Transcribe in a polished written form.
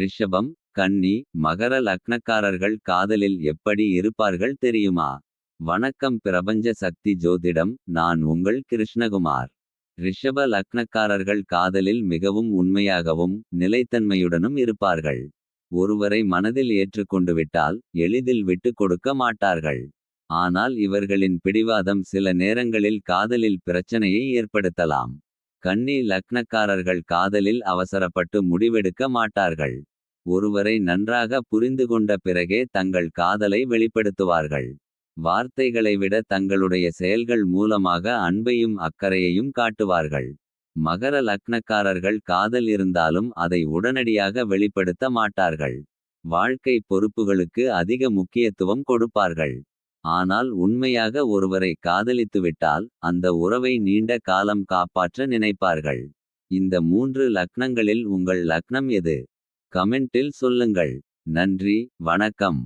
ரிஷபம், கன்னி, மகர லக்னக்காரர்கள் காதலில் எப்படி இருப்பார்கள் தெரியுமா? வணக்கம் பிரபஞ்ச சக்தி ஜோதிடம். நான் உங்கள் கிருஷ்ணகுமார். ரிஷப லக்னக்காரர்கள் காதலில் மிகவும் உண்மையாகவும் நிலைத்தன்மையுடனும் இருப்பார்கள். ஒருவரை மனதில் ஏற்றுக்கொண்டுவிட்டால் எளிதில் விட்டு கொடுக்க மாட்டார்கள். ஆனால் இவர்களின் பிடிவாதம் சில நேரங்களில் காதலில் பிரச்சனையை ஏற்படுத்தலாம். கன்னி லக்னக்காரர்கள் காதலில் அவசரப்பட்டு முடிவெடுக்க மாட்டார்கள். ஒருவரை நன்றாக புரிந்துகொண்ட பிறகே தங்கள் காதலை வெளிப்படுத்துவார்கள். வார்த்தைகளை விட தங்களுடைய செயல்கள் மூலமாக அன்பையும் அக்கறையையும் காட்டுவார்கள். மகர லக்னக்காரர்கள் காதல் இருந்தாலும் அதை உடனடியாக வெளிப்படுத்த மாட்டார்கள். வாழ்க்கை பொறுப்புகளுக்கு அதிக முக்கியத்துவம் கொடுப்பார்கள். ஆனால் உண்மையாக ஒருவரை காதலித்துவிட்டால் அந்த உறவை நீண்ட காலம் காப்பாற்ற நினைப்பார்கள். இந்த 3 லக்னங்களில் உங்கள் லக்னம் எது? கமெண்டில் சொல்லுங்கள். நன்றி, வணக்கம்.